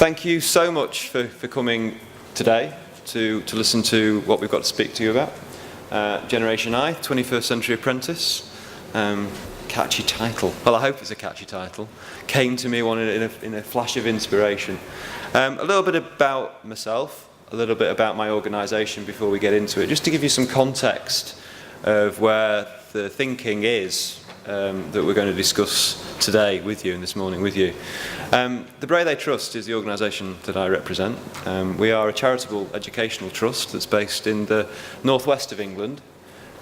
Thank you so much for coming today to listen to what we've got to speak to you about. Generation I, 21st Century Apprentice. Catchy title. Well, I hope it's a catchy title. Came to me in a flash of inspiration. A little bit about myself, a little bit about my organisation before we get into it, just to give you some context of where the thinking is that we're going to discuss today with you and this morning with you. The Braille Trust is the organisation that I represent. We are a charitable educational trust that's based in the northwest of England.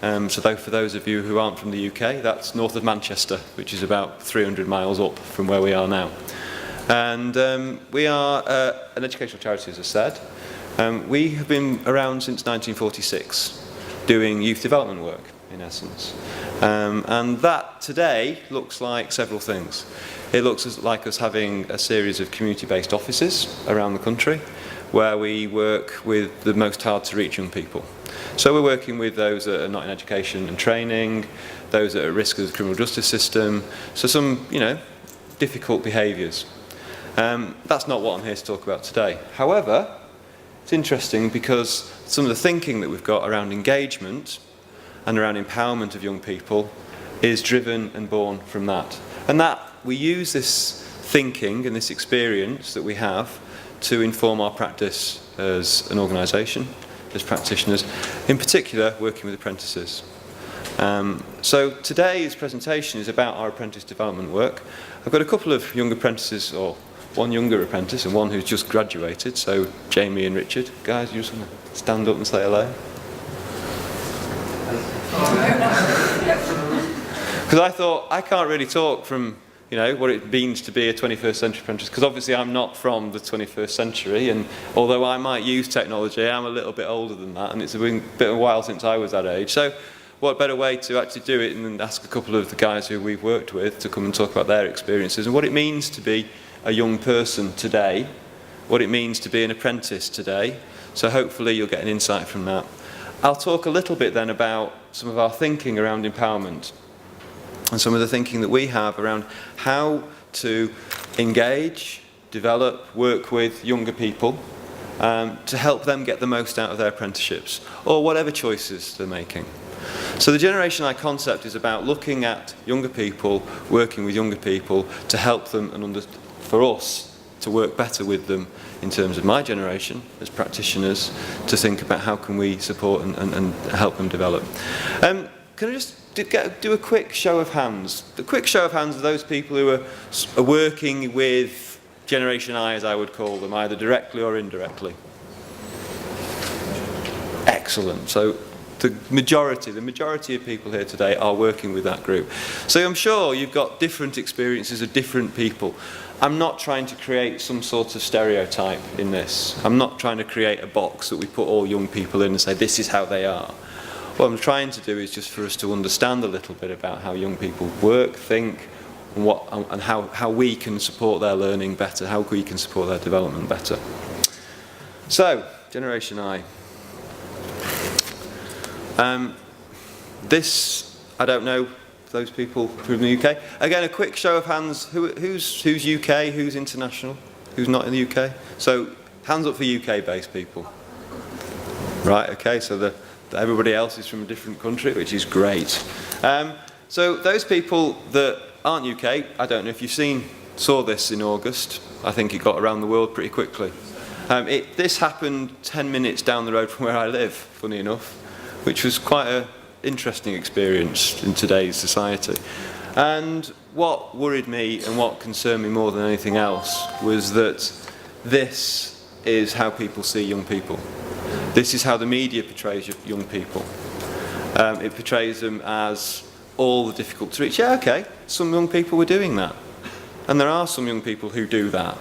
So for those of you who aren't from the UK, that's north of Manchester, which is about 300 miles up from where we are now. And we are an educational charity, as I said. We have been around since 1946, doing youth development work, in essence. And that today looks like several things. It looks like us having a series of community-based offices around the country, where we work with the most hard-to-reach young people. So we're working with those that are not in education and training, those that are at risk of the criminal justice system, so some, difficult behaviours. That's not what I'm here to talk about today. However, it's interesting because some of the thinking that we've got around engagement and around empowerment of young people is driven and born from that. And that we use this thinking and this experience that we have to inform our practice as an organisation, as practitioners, in particular working with apprentices. So today's presentation is about our apprentice development work. I've got a couple of young apprentices, or one younger apprentice and one who's just graduated, so Jamie and Richard. Guys, you just want to stand up and say hello? Because I thought, I can't really talk from what it means to be a 21st century apprentice, because obviously I'm not from the 21st century, and although I might use technology, I'm a little bit older than that, and it's been a bit of a while since I was that age. So what better way to actually do it than ask a couple of the guys who we've worked with to come and talk about their experiences and what it means to be a young person today, what it means to be an apprentice today. So hopefully you'll get an insight from that. I'll talk a little bit then about some of our thinking around empowerment and some of the thinking that we have around how to engage, develop, work with younger people to help them get the most out of their apprenticeships or whatever choices they're making. So the Generation I concept is about looking at younger people, working with younger people to help them and for us to work better with them in terms of my generation as practitioners to think about how can we support and help them develop. Can I just do a quick show of hands? A quick show of hands of those people who are working with Generation I, as I would call them, either directly or indirectly. Excellent. So the majority of people here today are working with that group. So I'm sure you've got different experiences of different people. I'm not trying to create some sort of stereotype in this. I'm not trying to create a box that we put all young people in and say this is how they are. What I'm trying to do is just for us to understand a little bit about how young people work, think, and how we can support their learning better, how we can support their development better. So, Generation I. I don't know those people from the UK. Again, a quick show of hands. Who's UK? Who's international? Who's not in the UK? So, hands up for UK-based people. Right. Okay. So everybody else is from a different country, which is great. So those people that aren't UK, I don't know if you've saw this in August. I think it got around the world pretty quickly. This happened 10 minutes down the road from where I live, funny enough, which was quite an interesting experience in today's society. And what worried me and what concerned me more than anything else was that this is how people see young people. This is how the media portrays young people. It portrays them as all the difficult to reach. Yeah, okay, some young people were doing that. And there are some young people who do that.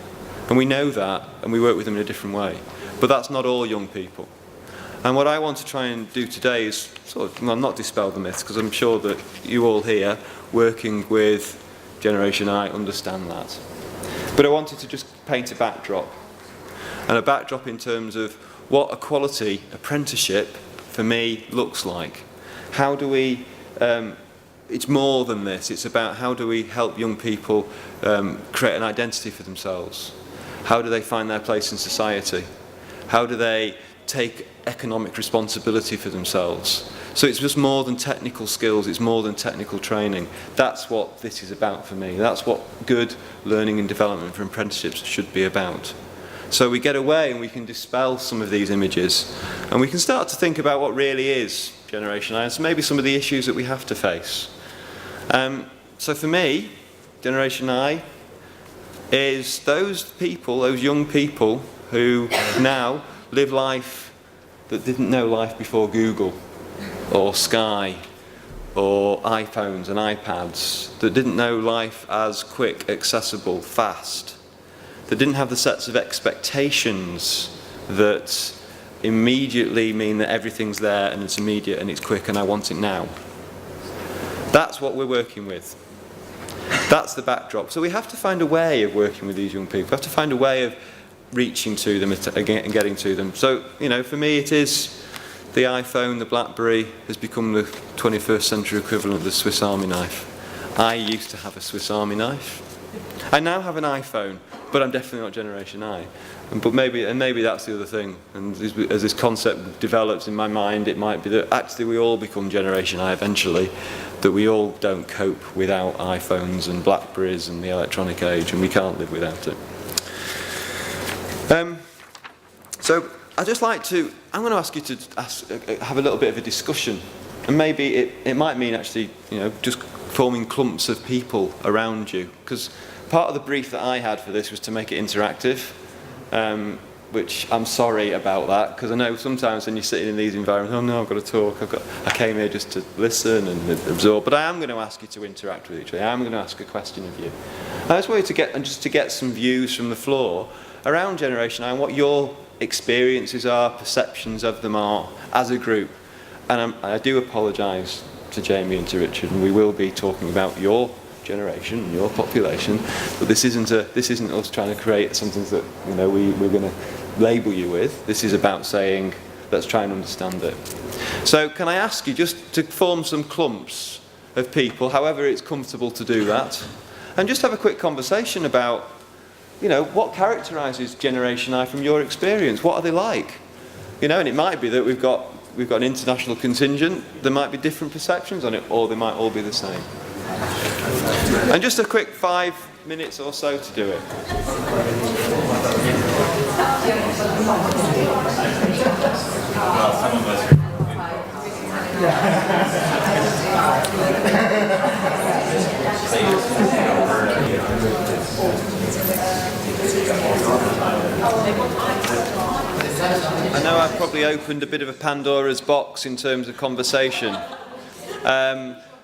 And we know that, and we work with them in a different way. But that's not all young people. And what I want to try and do today is not dispel the myths, because I'm sure that you all here, working with Generation I, understand that. But I wanted to just paint a backdrop. And a backdrop in terms of what a quality apprenticeship for me looks like. How do we, it's more than this, it's about how do we help young people create an identity for themselves. How do they find their place in society? How do they take economic responsibility for themselves? So it's just more than technical skills, it's more than technical training. That's what this is about for me. That's what good learning and development for apprenticeships should be about. So we get away and we can dispel some of these images, and we can start to think about what really is Generation I, and so maybe some of the issues that we have to face. So for me, Generation I is those people, those young people who now live life that didn't know life before Google or Sky or iPhones and iPads, that didn't know life as quick, accessible, fast, that didn't have the sets of expectations that immediately mean that everything's there and it's immediate and it's quick and I want it now. That's what we're working with. That's the backdrop. So we have to find a way of working with these young people. We have to find a way of reaching to them and getting to them. So, you know, for me it is the iPhone, the BlackBerry has become the 21st century equivalent of the Swiss Army knife. I used to have a Swiss Army knife. I now have an iPhone, but I'm definitely not Generation I. But maybe that's the other thing. And as this concept develops in my mind, it might be that actually we all become Generation I eventually, that we all don't cope without iPhones and BlackBerries and the electronic age, and we can't live without it. So I'd just like to, I'm going to ask you to have a little bit of a discussion, and maybe it might mean actually, you know, just forming clumps of people around you, because part of the brief that I had for this was to make it interactive, which I'm sorry about that, because I know sometimes when you're sitting in these environments, oh no, I've got to talk, I came here just to listen and absorb, but I am going to ask you to interact with each other. I am going to ask a question of you. I just wanted to get some views from the floor around Generation I and what your experiences are, perceptions of them are as a group. And I do apologise to Jamie and to Richard, and we will be talking about your generation, your population, but this isn't us trying to create something that, you know, we're going to label you with. This is about saying, let's try and understand it. So can I ask you just to form some clumps of people, however it's comfortable to do that, and just have a quick conversation about, you know, what characterises Generation I from your experience? What are they like? You know, and it might be that we've got an international contingent. There might be different perceptions on it, or they might all be the same. And just a quick 5 minutes or so to do it. I know I've probably opened a bit of a Pandora's box in terms of conversation.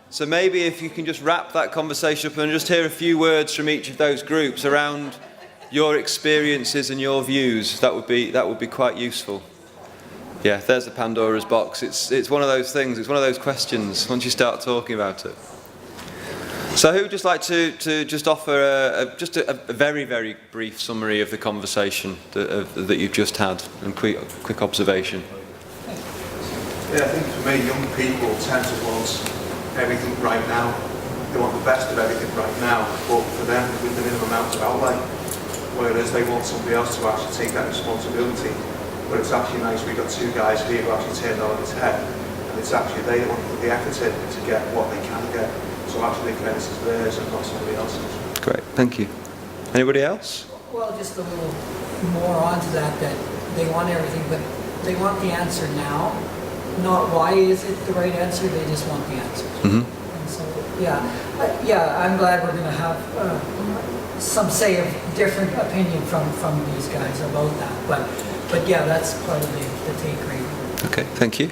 So maybe if you can just wrap that conversation up and just hear a few words from each of those groups around your experiences and your views, that would be quite useful. Yeah, there's the Pandora's box. It's one of those things. It's one of those questions once you start talking about it. So who would just like to just offer a very, very brief summary of the conversation that you've just had, and quick observation? Yeah, I think for me, young people tend to want everything right now. They want the best of everything right now, but for them, with the minimum amount of outlay. Whereas they want somebody else to actually take that responsibility. But it's actually nice, we've got two guys here who actually turned on its head, and it's actually they that want to put the effort in to get what they can get. So actually the credit is theirs and not somebody else's. Great, thank you. Anybody else? Well, just a little more onto that they want everything, but they want the answer now. Not why is it the right answer, they just want the answer. Mm-hmm. And so, yeah, I'm glad we're going to have some say of different opinion from these guys about that. But yeah, that's part of the take rate. Okay, thank you.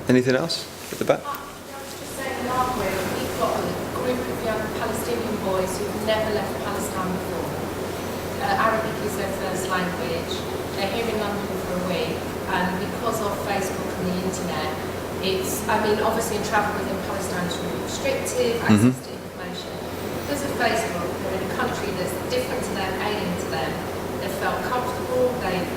Anything else at the back? I was just saying in our group, we've got a group of young Palestinian boys who've never left Palestine before. Arabic is their first language. They're here in London for a week, and because of Facebook and the internet, obviously travel within Palestine is really restrictive, access to information. Because of Facebook, they're in a country that's different to them, alien to them. They've felt comfortable, they've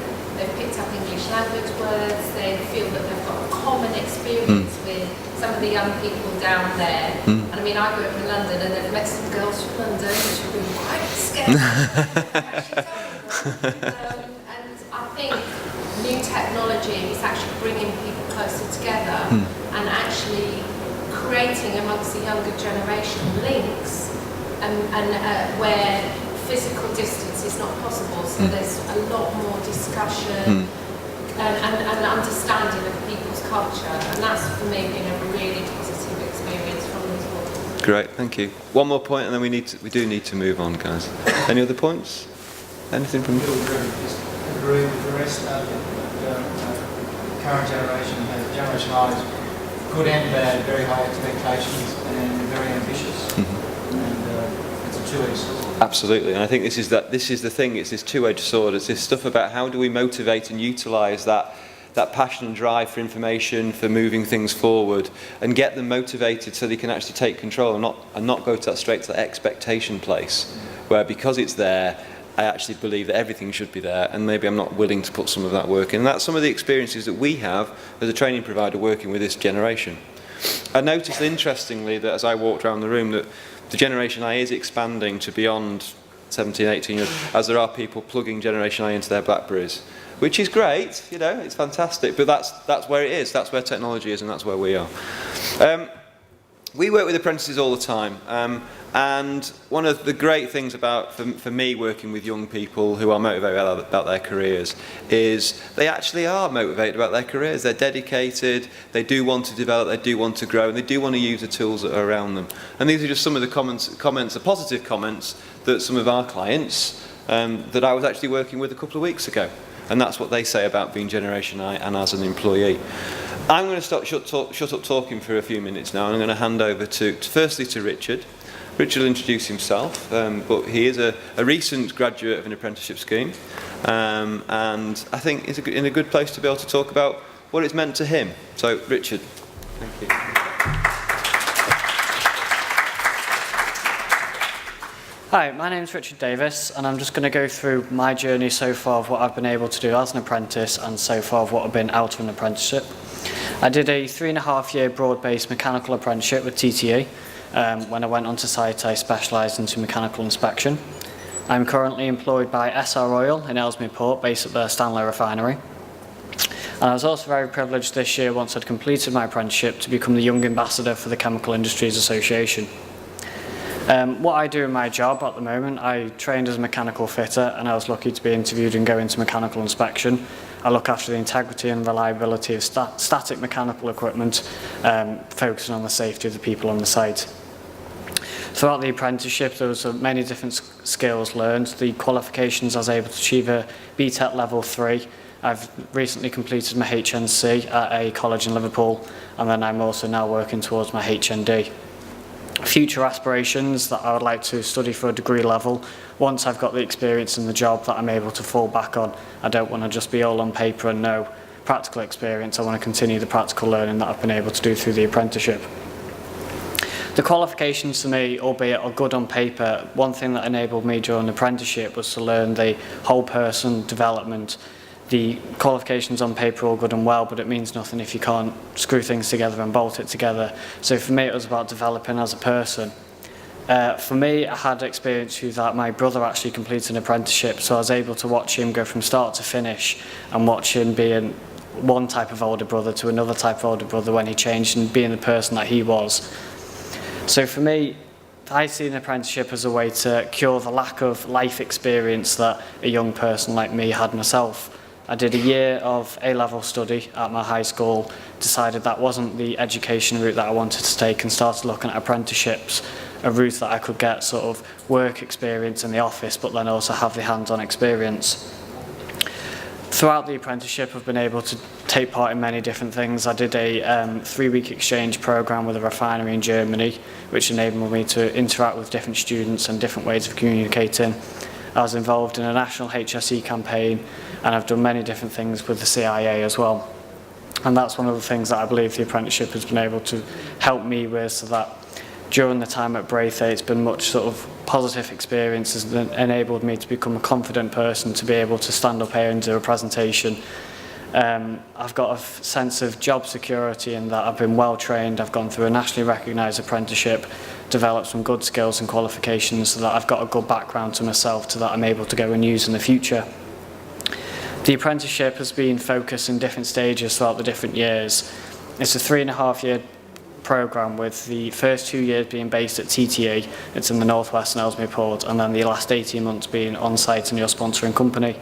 picked up English language words, they feel that they've got a common experience with some of the young people down there. And I mean, I grew up in London and I've met some girls from London which have been quite scared. And I think new technology is actually bringing people closer together and actually creating amongst the younger generation links where physical distance is not possible. So there's a lot more discussion and understanding of people's culture, and that's for me been a really positive experience from these modules. Great, thank you. One more point, and then we do need to move on, guys. Any other points? Anything from you? Just agree with the rest. The current generation, the generation I is good and bad, very high expectations and very ambitious. And it's a two-edged sword. Absolutely, and I think this is the thing. It's this two-edged sword. It's this stuff about how do we motivate and utilise that passion and drive for information, for moving things forward, and get them motivated so they can actually take control and not go to that straight to that expectation place, where because it's there, I actually believe that everything should be there, and maybe I'm not willing to put some of that work in. And that's some of the experiences that we have as a training provider working with this generation. I noticed interestingly that as I walked around the room that the Generation I is expanding to beyond 17, 18 years, as there are people plugging Generation I into their BlackBerries, which is great, you know, it's fantastic, but that's where it is, that's where technology is, and that's where we are. We work with apprentices all the time, and one of the great things for me working with young people who are motivated about their careers is they actually are motivated about their careers. They're dedicated, they do want to develop, they do want to grow, and they do want to use the tools that are around them. And these are just some of the comments, the positive comments that some of our clients that I was actually working with a couple of weeks ago. And that's what they say about being Generation I and as an employee. I'm going to shut up talking for a few minutes now, and I'm going to hand over firstly to Richard. Richard will introduce himself, but he is a recent graduate of an apprenticeship scheme, and I think is in a good place to be able to talk about what it's meant to him. So, Richard, thank you. Hi, my name is Richard Davis, and I'm just going to go through my journey so far of what I've been able to do as an apprentice and so far of what I've been out of an apprenticeship. I did a 3.5-year broad-based mechanical apprenticeship with TTE. When I went onto site, I specialised into mechanical inspection. I'm currently employed by SR Oil in Ellesmere Port, based at their Stanley refinery. And I was also very privileged this year, once I'd completed my apprenticeship, to become the Young Ambassador for the Chemical Industries Association. What I do in my job at the moment, I trained as a mechanical fitter, and I was lucky to be interviewed and go into mechanical inspection. I look after the integrity and reliability of static mechanical equipment, focusing on the safety of the people on the site. Throughout the apprenticeship, there was many different skills learned. The qualifications, I was able to achieve a BTEC level 3. I've recently completed my HNC at a college in Liverpool, and then I'm also now working towards my HND. Future aspirations that I would like to study for a degree level. Once I've got the experience in the job that I'm able to fall back on, I don't want to just be all on paper and no practical experience. I want to continue the practical learning that I've been able to do through the apprenticeship. The qualifications for me, albeit are good on paper, one thing that enabled me during the apprenticeship was to learn the whole person development. The qualifications on paper are all good and well, but it means nothing if you can't screw things together and bolt it together. So for me, it was about developing as a person. For me, I had experience through that. My brother actually completed an apprenticeship, so I was able to watch him go from start to finish and watch him being one type of older brother to another type of older brother when he changed and being the person that he was. So for me, I see an apprenticeship as a way to cure the lack of life experience that a young person like me had myself. I did a year of A-level study at my high school, decided that wasn't the education route that I wanted to take, and started looking at apprenticeships, a route that I could get sort of work experience in the office, but then also have the hands-on experience. Throughout the apprenticeship, I've been able to take part in many different things. I did a 3-week exchange program with a refinery in Germany, which enabled me to interact with different students and different ways of communicating. I was involved in a national HSE campaign, and I've done many different things with the CIA as well. And that's one of the things that I believe the apprenticeship has been able to help me with, so that during the time at Braithwaite, it's been much sort of positive experiences that enabled me to become a confident person, to be able to stand up here and do a presentation I've got a sense of job security in that I've been well trained, I've gone through a nationally recognised apprenticeship, developed some good skills and qualifications so that I've got a good background to myself to that I'm able to go and use in the future. The apprenticeship has been focused in different stages throughout the different years. It's a 3.5-year programme with the first 2 years being based at TTE, it's in the Northwest and Ellesmere Port, and then the last 18 months being on site in your sponsoring company.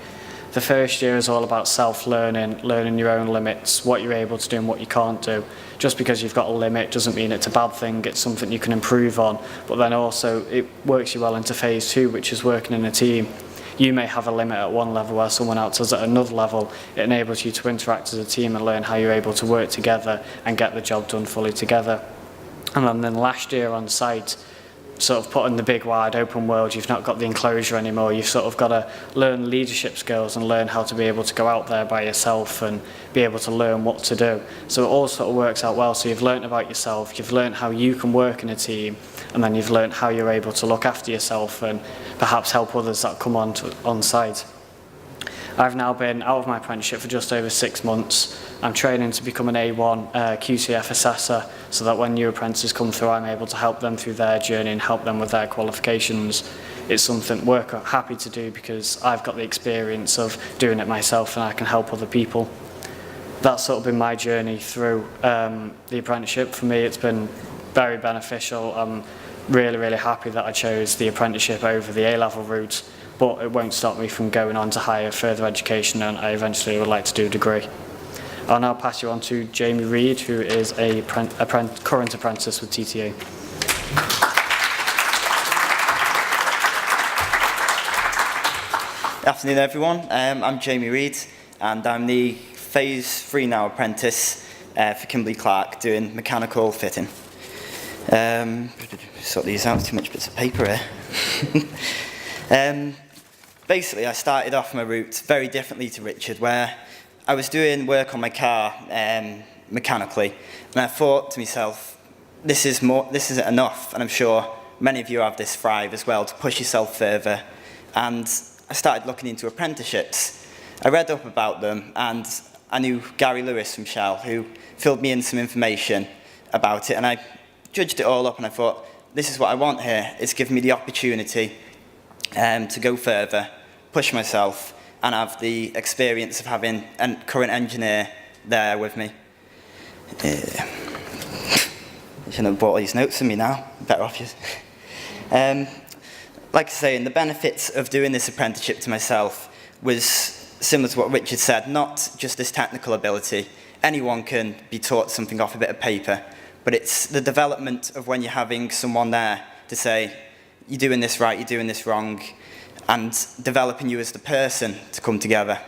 The first year is all about self-learning, learning your own limits, what you're able to do and what you can't do. Just because you've got a limit doesn't mean it's a bad thing, it's something you can improve on. But then also it works you well into phase 2, which is working in a team. You may have a limit at one level where someone else is at another level. It enables you to interact as a team and learn how you're able to work together and get the job done fully together. And then last year on site, sort of put in the big wide open world, you've not got the enclosure anymore, you've sort of got to learn leadership skills and learn how to be able to go out there by yourself and be able to learn what to do. So it all sort of works out well. So you've learned about yourself, you've learned how you can work in a team, and then you've learned how you're able to look after yourself and perhaps help others that come on site. I've now been out of my apprenticeship for just over 6 months. I'm training to become an A1 QCF assessor so that when new apprentices come through, I'm able to help them through their journey and help them with their qualifications. It's something we're happy to do because I've got the experience of doing it myself and I can help other people. That's sort of been my journey through the apprenticeship. For me, it's been very beneficial. I'm really, really happy that I chose the apprenticeship over the A-level route, but it won't stop me from going on to higher further education, and I eventually would like to do a degree. I'll now pass you on to Jamie Reid, who is a current apprentice with TTA. Good afternoon, everyone. I'm Jamie Reid, and I'm the Phase 3 now apprentice for Kimberley-Clark doing mechanical fitting. Sort these out, too much bits of paper here. Basically, I started off my route very differently to Richard, where I was doing work on my car mechanically, and I thought to myself, this isn't enough, and I'm sure many of you have this thrive as well, to push yourself further. And I started looking into apprenticeships. I read up about them, and I knew Gary Lewis from Shell, who filled me in some information about it, and I judged it all up, and I thought, this is what I want here. It's given me the opportunity to go further, push myself, and have the experience of having a current engineer there with me. I shouldn't have brought all these notes with me now. Better off just. Like I say, and the benefits of doing this apprenticeship to myself was similar to what Richard said, not just this technical ability. Anyone can be taught something off a bit of paper, but it's the development of when you're having someone there to say, you're doing this right, you're doing this wrong, and developing you as the person to come together.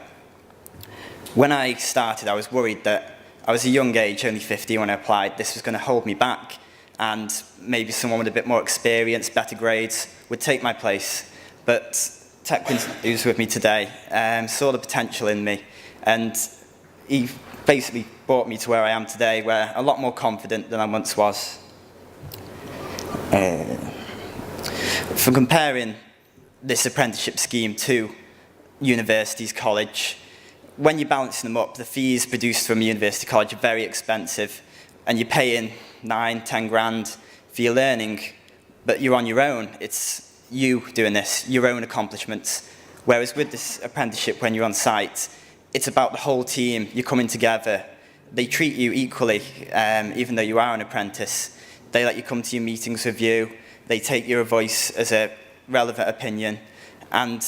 When I started, I was worried that I was a young age, only 50 when I applied, this was going to hold me back, and maybe someone with a bit more experience, better grades, would take my place. But Techwin, who's with me today, saw the potential in me, and he basically brought me to where I am today, where I'm a lot more confident than I once was. For comparing this apprenticeship scheme to universities, college, when you're balancing them up, the fees produced from a university college are very expensive, and you're paying 9, 10 grand for your learning, but you're on your own. It's you doing this, your own accomplishments. Whereas with this apprenticeship, when you're on site, it's about the whole team, you're coming together. They treat you equally, even though you are an apprentice. They let you come to your meetings with you, they take your voice as a relevant opinion, and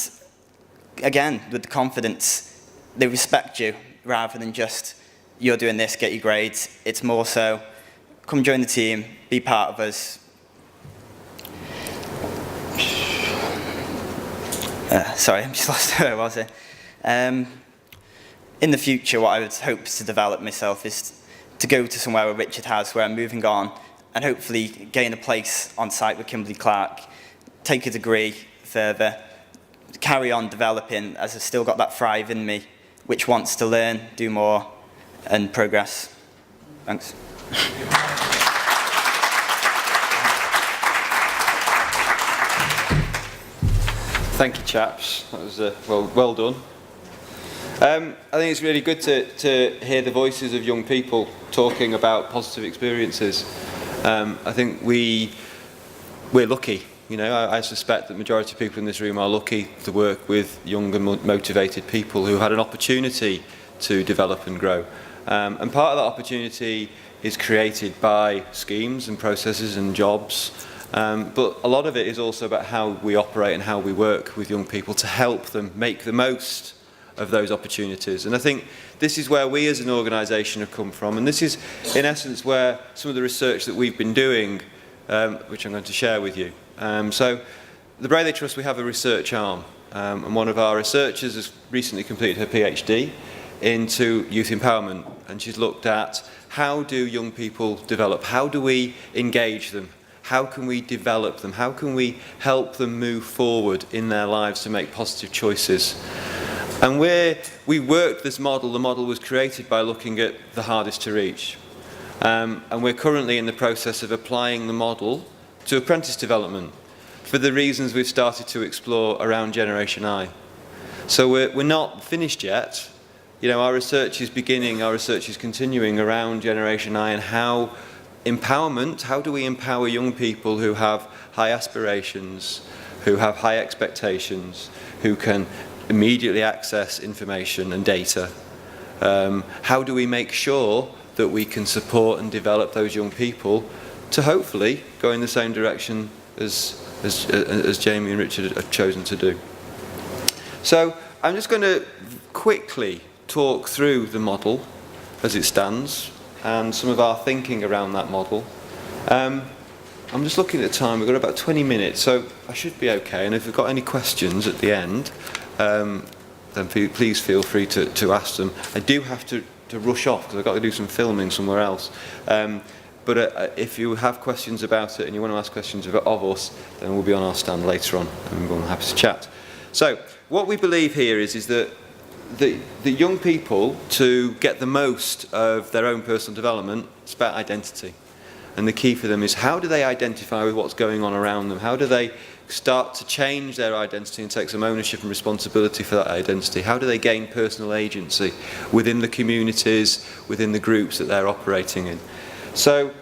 again, with the confidence, they respect you rather than just, you're doing this, get your grades. It's more so, come join the team, be part of us. Sorry, I'm just lost where I was here. In the future, what I would hope to develop myself is to go to somewhere where Richard has, where I'm moving on, and hopefully gain a place on site with Kimberley-Clark, take a degree further, carry on developing as I've still got that thrive in me, which wants to learn, do more, and progress. Thanks. Thank you, chaps. That was well done. I think it's really good to hear the voices of young people talking about positive experiences. I think we're lucky. You know, I suspect that the majority of people in this room are lucky to work with young and motivated people who had an opportunity to develop and grow. And part of that opportunity is created by schemes and processes and jobs. But a lot of it is also about how we operate and how we work with young people to help them make the most of those opportunities. And I think this is where we as an organisation have come from. And this is, in essence, where some of the research that we've been doing, which I'm going to share with you. So, the Braille Trust, we have a research arm. And one of our researchers has recently completed her PhD into youth empowerment. And she's looked at how do young people develop? How do we engage them? How can we develop them? How can we help them move forward in their lives to make positive choices? And we worked this model. The model was created by looking at the hardest to reach. And we're currently in the process of applying the model to apprentice development for the reasons we've started to explore around Generation I. So we're not finished yet. You know, our research is beginning, our research is continuing around Generation I and how do we empower young people who have high aspirations, who have high expectations, who can immediately access information and data. How do we make sure that we can support and develop those young people to hopefully go in the same direction as Jamie and Richard have chosen to do. So I'm just going to quickly talk through the model as it stands and some of our thinking around that model. I'm just looking at the time. We've got about 20 minutes, so I should be okay. And if you've got any questions at the end, then please feel free to ask them. I do have to rush off because I've got to do some filming somewhere else. But if you have questions about it and you want to ask questions of us, then we'll be on our stand later on and we're happy to chat. So what we believe here is that the young people, to get the most of their own personal development, it's about identity. And the key for them is how do they identify with what's going on around them? How do they start to change their identity and take some ownership and responsibility for that identity? How do they gain personal agency within the communities, within the groups that they're operating in? So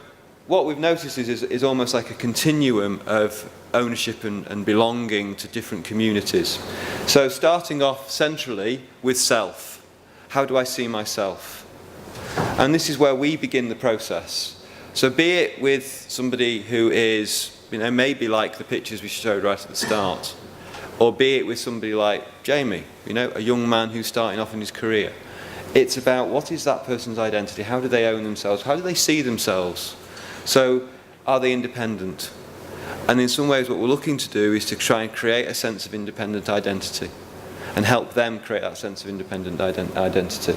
what we've noticed is almost like a continuum of ownership and belonging to different communities. So starting off centrally with self. How do I see myself? And this is where we begin the process. So be it with somebody who is, you know, maybe like the pictures we showed right at the start, or be it with somebody like Jamie, you know, a young man who's starting off in his career. It's about what is that person's identity? How do they own themselves? How do they see themselves? So are they independent? And in some ways what we're looking to do is to try and create a sense of independent identity and help them create that sense of independent identity.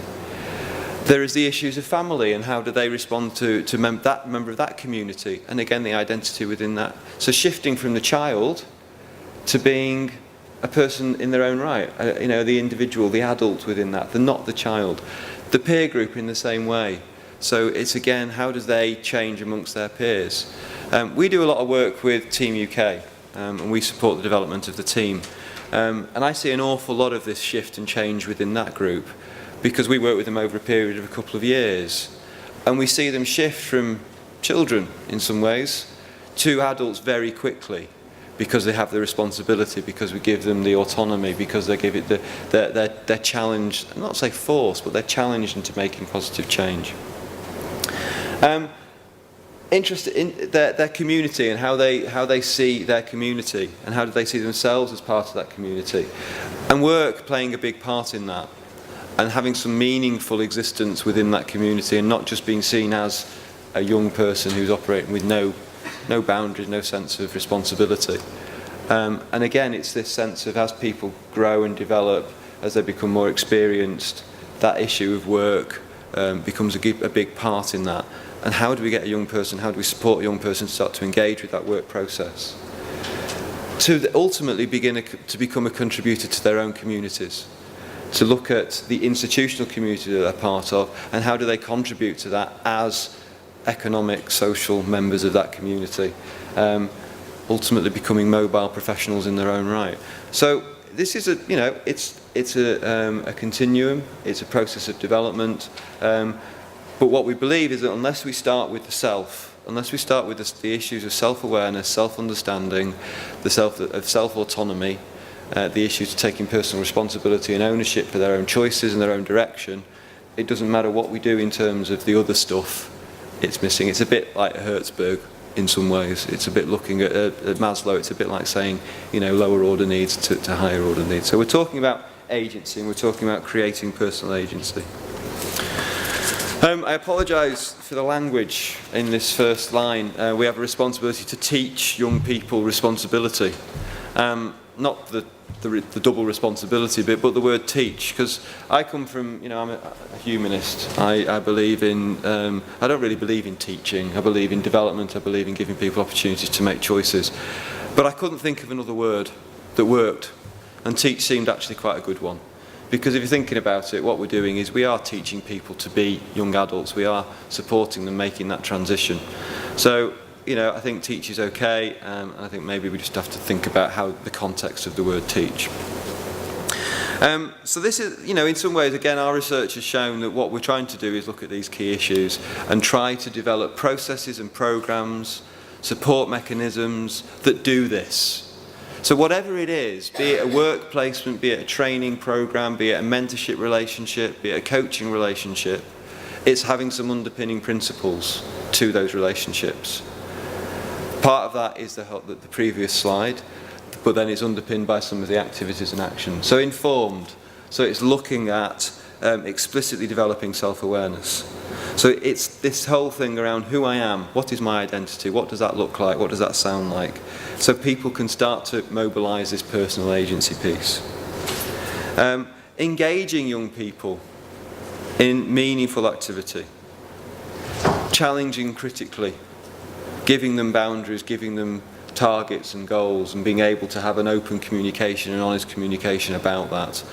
There is the issues of family and how do they respond to that member of that community, and again the identity within that. So shifting from the child to being a person in their own right, you know, the individual, the adult within that, not the child. The peer group in the same way. So it's again, how do they change amongst their peers? We do a lot of work with Team UK and we support the development of the team. And I see an awful lot of this shift and change within that group because we work with them over a period of a couple of years. And we see them shift from children in some ways to adults very quickly, because they have the responsibility, because we give them the autonomy, because they give it they're challenged, not say forced, but they're challenged into making positive change. Interested in their community and how they see their community and how do they see themselves as part of that community, and work playing a big part in that, and having some meaningful existence within that community and not just being seen as a young person who's operating with no boundaries, no sense of responsibility. And again, it's this sense of as people grow and develop, as they become more experienced, that issue of work becomes a big part in that. And how do we get a young person, how do we support a young person to start to engage with that work process? To ultimately begin to become a contributor to their own communities. To look at the institutional community that they're part of and how do they contribute to that as economic, social members of that community, ultimately becoming mobile professionals in their own right. So this is it's a continuum, it's a process of development, but what we believe is that unless we start with the self, unless we start with the issues of self-awareness, self-understanding, of self-autonomy, the issues of taking personal responsibility and ownership for their own choices and their own direction, it doesn't matter what we do in terms of the other stuff, it's missing. It's a bit like Hertzberg in some ways. It's a bit looking at Maslow, it's a bit like saying, you know, lower order needs to higher order needs. So we're talking about agency, and we're talking about creating personal agency. I apologise for the language in this first line. We have a responsibility to teach young people responsibility. Not the double responsibility bit, but the word teach, because I come from, you know, I'm a humanist. I believe in, I don't really believe in teaching. I believe in development. I believe in giving people opportunities to make choices. But I couldn't think of another word that worked, and teach seemed actually quite a good one. Because if you're thinking about it, what we're doing is we are teaching people to be young adults. We are supporting them making that transition. So, you know, I think teach is okay, and I think maybe we just have to think about how the context of the word teach. So this is, you know, in some ways, again, our research has shown that what we're trying to do is look at these key issues and try to develop processes and programs, support mechanisms that do this. So whatever it is, be it a work placement, be it a training program, be it a mentorship relationship, be it a coaching relationship, it's having some underpinning principles to those relationships. Part of that is the previous slide, but then it's underpinned by some of the activities and actions. So informed, so it's looking at explicitly developing self-awareness. So it's this whole thing around who I am, what is my identity, what does that look like, what does that sound like, so people can start to mobilise this personal agency piece. Engaging young people in meaningful activity, challenging critically, giving them boundaries, giving them targets and goals, and being able to have an open communication and honest communication about that.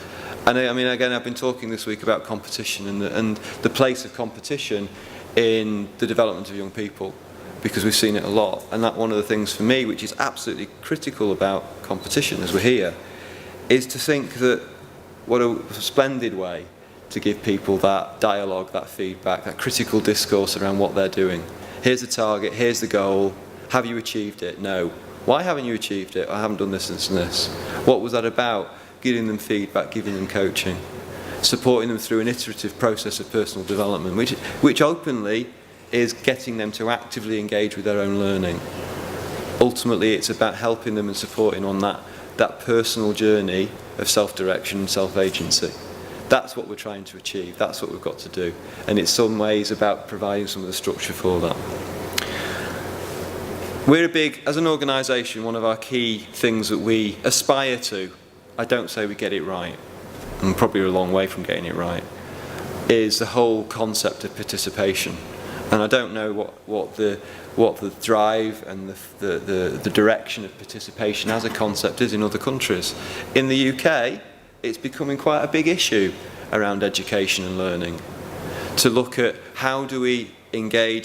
And I mean, again, I've been talking this week about competition and the place of competition in the development of young people, because we've seen it a lot. And that one of the things for me, which is absolutely critical about competition as we're here, is to think that what a splendid way to give people that dialogue, that feedback, that critical discourse around what they're doing. Here's the target, here's the goal. Have you achieved it? No. Why haven't you achieved it? I haven't done this, this and this. What was that about? Giving them feedback, giving them coaching, supporting them through an iterative process of personal development, which openly is getting them to actively engage with their own learning. Ultimately, it's about helping them and supporting on that personal journey of self-direction and self-agency. That's what we're trying to achieve. That's what we've got to do. And it's some ways about providing some of the structure for that. We're as an organisation, one of our key things that we aspire to, I don't say we get it right, and probably a long way from getting it right, is the whole concept of participation. And I don't know what the drive and the direction of participation as a concept is in other countries. In the UK, it's becoming quite a big issue around education and learning, to look at how do we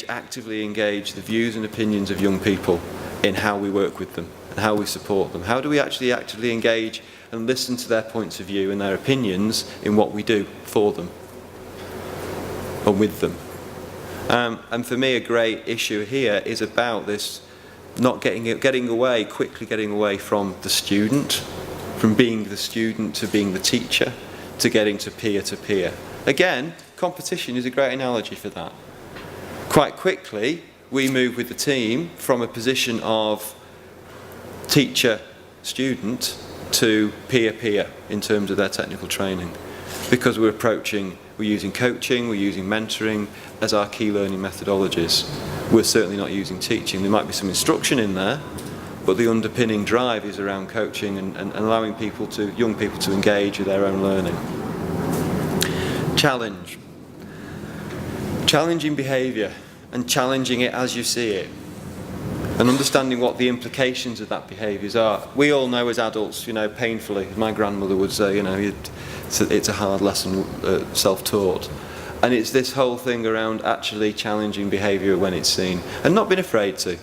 actively engage the views and opinions of young people in how we work with them and how we support them. How do we actually actively engage and listen to their points of view and their opinions in what we do for them and with them. And for me, a great issue here is about this not getting away from the student, from being the student to being the teacher, to getting to peer. Again, competition is a great analogy for that. Quite quickly, we move with the team from a position of teacher-student to peer-peer in terms of their technical training, because we're using coaching, we're using mentoring as our key learning methodologies. We're certainly not using teaching. There might be some instruction in there, but the underpinning drive is around coaching and allowing young people to engage with their own learning. Challenging behaviour and challenging it as you see it, and understanding what the implications of that behaviours are. We all know as adults, you know, painfully, my grandmother would say, you know, it's a hard lesson, self-taught. And it's this whole thing around actually challenging behaviour when it's seen, and not being afraid to,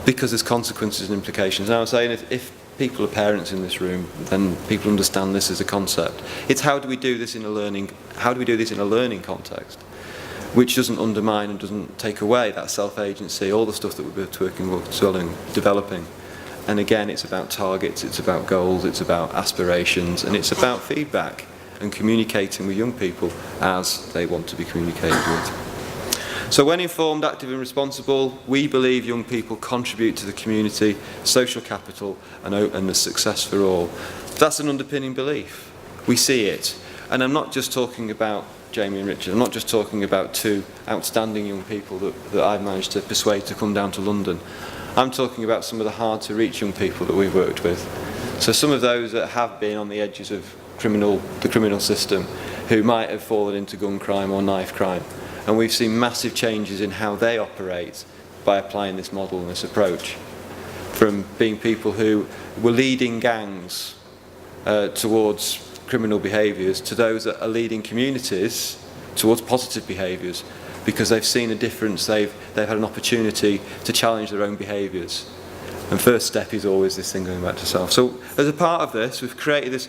because there's consequences and implications. And I was saying, if people are parents in this room, then people understand this as a concept. It's how do we do this in a learning context, which doesn't undermine and doesn't take away that self-agency, all the stuff that we've been working, developing. And again, it's about targets, it's about goals, it's about aspirations, and it's about feedback and communicating with young people as they want to be communicated with. So when informed, active and responsible, we believe young people contribute to the community, social capital and the success for all. That's an underpinning belief. We see it. And I'm not just talking about Jamie and Richard, I'm not just talking about two outstanding young people that I've managed to persuade to come down to London. I'm talking about some of the hard to reach young people that we've worked with. So some of those that have been on the edges of the criminal system, who might have fallen into gun crime or knife crime. And we've seen massive changes in how they operate by applying this model and this approach. From being people who were leading gangs towards criminal behaviours to those that are leading communities towards positive behaviours, because they've seen a difference, they've had an opportunity to challenge their own behaviours. And first step is always this thing going back to self. So as a part of this, we've created this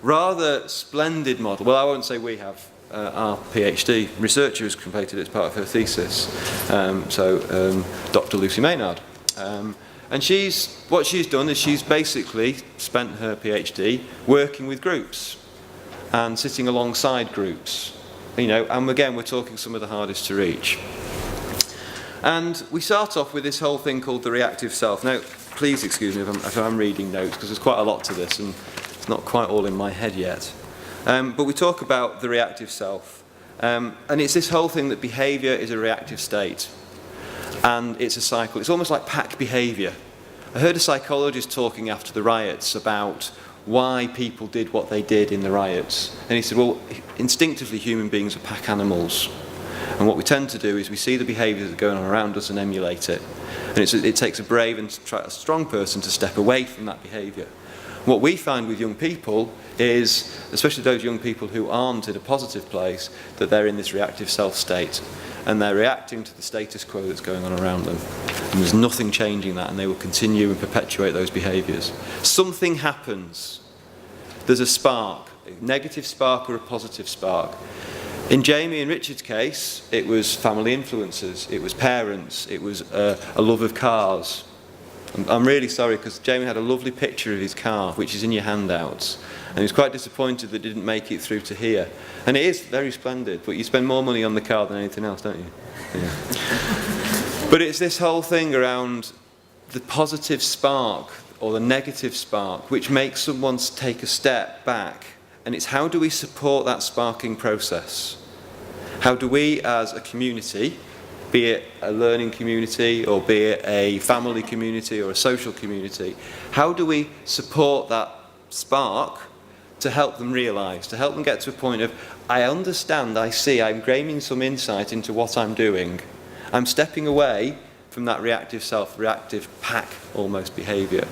rather splendid model. Well, I won't say we have. Our PhD researcher has completed it as part of her thesis, Dr. Lucy Maynard. And what she's done is she's basically spent her PhD working with groups and sitting alongside groups. And again, we're talking some of the hardest to reach. And we start off with this whole thing called the reactive self. Now, please excuse me if I'm reading notes, because there's quite a lot to this, and it's not quite all in my head yet. But we talk about the reactive self. And it's this whole thing that behaviour is a reactive state. And it's a cycle. It's almost like pack behaviour. I heard a psychologist talking after the riots about why people did what they did in the riots. And he said, well, instinctively human beings are pack animals. And what we tend to do is we see the behaviours that are going on around us and emulate it. And it takes a brave and a strong person to step away from that behaviour. What we find with young people is, especially those young people who aren't in a positive place, that they're in this reactive self state. And they're reacting to the status quo that's going on around them. And there's nothing changing that, and they will continue and perpetuate those behaviours. Something happens. There's a spark, a negative spark or a positive spark. In Jamie and Richard's case, it was family influences, it was parents, it was a love of cars. I'm really sorry, because Jamie had a lovely picture of his car, which is in your handouts, and he was quite disappointed that it didn't make it through to here. And it is very splendid, but you spend more money on the car than anything else, don't you? Yeah. But it's this whole thing around the positive spark or the negative spark, which makes someone take a step back. And it's how do we support that sparking process? How do we as a community, be it a learning community or be it a family community or a social community, how do we support that spark to help them realise, to help them get to a point of, I understand, I see, I'm gaining some insight into what I'm doing. I'm stepping away from that reactive self, reactive pack almost behaviour.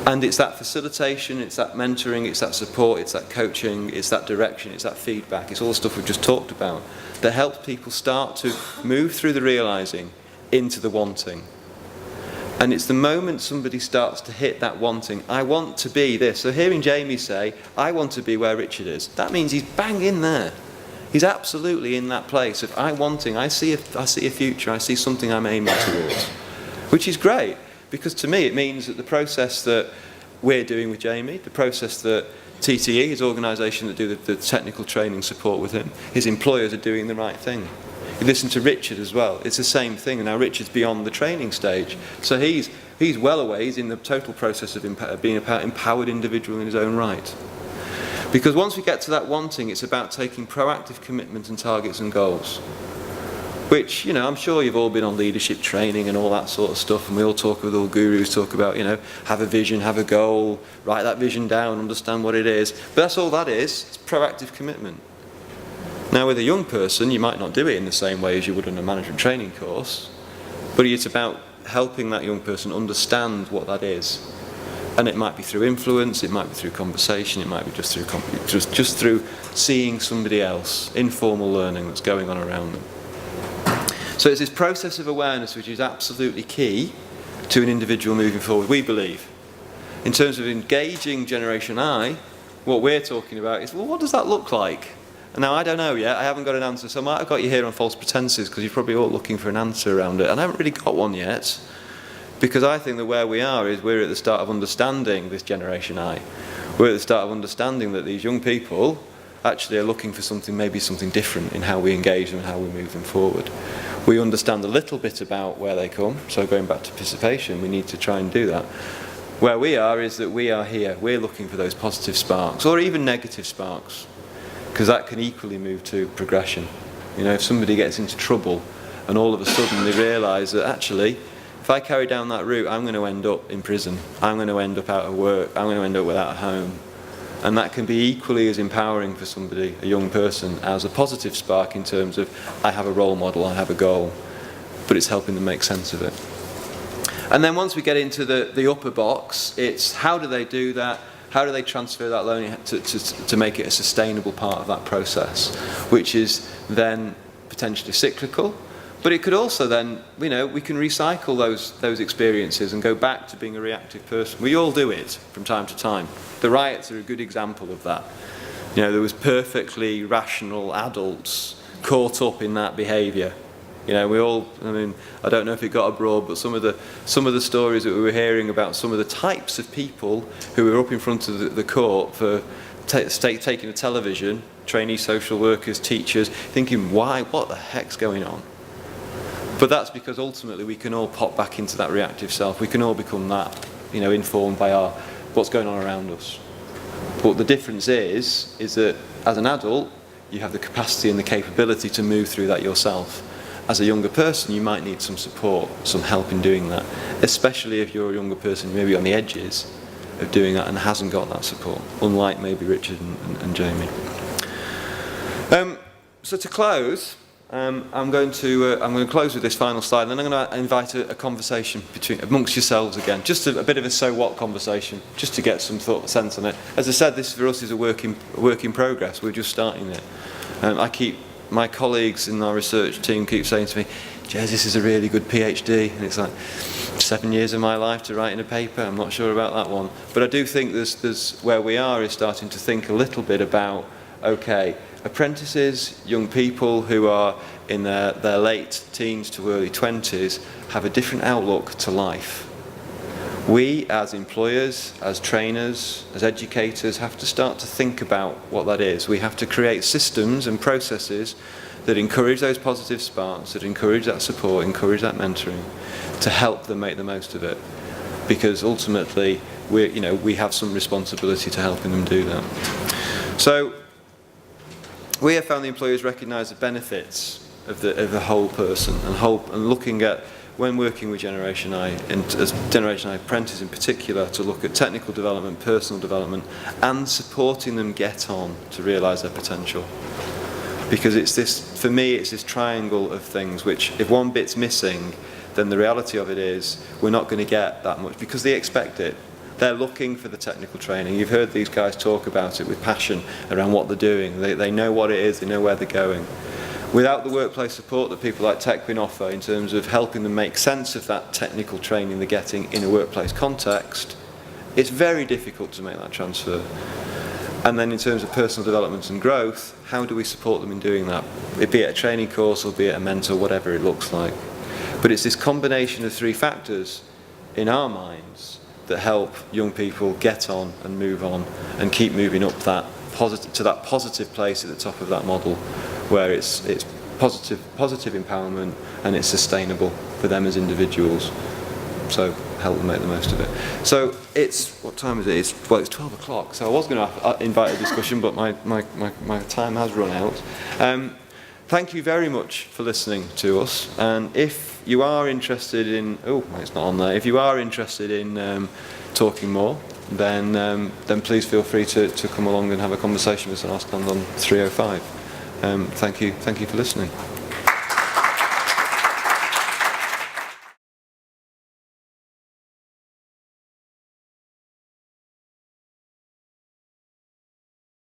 And it's that facilitation, it's that mentoring, it's that support, it's that coaching, it's that direction, it's that feedback, it's all the stuff we've just talked about that helps people start to move through the realising into the wanting. And it's the moment somebody starts to hit that wanting, I want to be this. So hearing Jamie say, I want to be where Richard is, that means he's bang in there. He's absolutely in that place of I see a future, I see something I'm aiming towards. Which is great, because to me it means that the process that we're doing with Jamie, the process that TTE, his organisation that do the technical training support with him, his employers are doing the right thing. You listen to Richard as well, it's the same thing. Now Richard's beyond the training stage, so he's well away, he's in the total process of being an empowered individual in his own right. Because once we get to that wanting, it's about taking proactive commitment and targets and goals. Which, I'm sure you've all been on leadership training and all that sort of stuff, and we all talk with all gurus, talk about, have a vision, have a goal, write that vision down, understand what it is. But that's all that is, it's proactive commitment. Now with a young person, you might not do it in the same way as you would in a management training course, but it's about helping that young person understand what that is. And it might be through influence, it might be through conversation, it might be just through seeing somebody else, informal learning that's going on around them. So it's this process of awareness which is absolutely key to an individual moving forward, we believe. in terms of engaging Generation I, what we're talking about is, well, what does that look like? And now, I don't know yet. I haven't got an answer. So I might have got you here on false pretenses because you're probably all looking for an answer around it. And I haven't really got one yet, because I think that where we are is we're at the start of understanding this Generation I. We're at the start of understanding that these young people actually are looking for something, maybe something different in how we engage them and how we move them forward. We understand a little bit about where they come, so going back to participation, we need to try and do that. Where we are is that we are here, we're looking for those positive sparks, or even negative sparks, because that can equally move to progression. You know, if somebody gets into trouble and all of a sudden they realise that actually, if I carry down that route, I'm going to end up in prison, I'm going to end up out of work, I'm going to end up without a home. And that can be equally as empowering for somebody, a young person, as a positive spark in terms of, I have a role model, I have a goal, but it's helping them make sense of it. And then once we get into the upper box, it's how do they do that? How do they transfer that learning to make it a sustainable part of that process, which is then potentially cyclical, but it could also then, you know, we can recycle those experiences and go back to being a reactive person. We all do it from time to time. The riots are a good example of that. You know, there was perfectly rational adults caught up in that behaviour. You know, we all, I mean, I don't know if it got abroad, but some of the stories that we were hearing about some of the types of people who were up in front of the court for taking a television, trainee social workers, teachers, thinking, why, what the heck's going on? But that's because ultimately we can all pop back into that reactive self. We can all become that, you know, informed by what's going on around us. But the difference is that as an adult, you have the capacity and the capability to move through that yourself. As a younger person, you might need some support, some help in doing that, especially if you're a younger person maybe on the edges of doing that and hasn't got that support, unlike maybe Richard and Jamie. So to close, I'm going to close with this final slide, and then I'm going to invite a conversation amongst yourselves again, just a bit of a so what conversation, just to get some sense on it. As I said, this for us is a work in progress. We're just starting it. My colleagues in our research team keep saying to me, Jez, this is a really good PhD, and it's like 7 years of my life to write in a paper. I'm not sure about that one, but I do think there's where we are is starting to think a little bit about, okay, apprentices, young people who are in their late teens to early 20s have a different outlook to life. We as employers, as trainers, as educators have to start to think about what that is. We have to create systems and processes that encourage those positive sparks, that encourage that support, encourage that mentoring, to help them make the most of it. Because ultimately, we have some responsibility to helping them do that. So, we have found the employers recognise the benefits of the whole person and looking at, when working with Generation I, and as Generation I apprentices in particular, to look at technical development, personal development, and supporting them get on to realise their potential. Because for me, it's this triangle of things which, if one bit's missing, then the reality of it is we're not going to get that much, because they expect it. They're looking for the technical training. You've heard these guys talk about it with passion around what they're doing. They know what it is, they know where they're going. Without the workplace support that people like TechWin offer in terms of helping them make sense of that technical training they're getting in a workplace context, it's very difficult to make that transfer. And then in terms of personal development and growth, how do we support them in doing that? Be it a training course or be it a mentor, whatever it looks like. But it's this combination of three factors in our minds that help young people get on and move on and keep moving up that positive place at the top of that model, where it's positive empowerment and it's sustainable for them as individuals. So help them make the most of it. So what time is it? It's 12 o'clock. So I was going to invite a discussion, but my time has run out. Thank you very much for listening to us. And if you are interested in, it's not on there. If you are interested in talking more, then please feel free to come along and have a conversation with us. I'll stand on 305. Thank you for listening.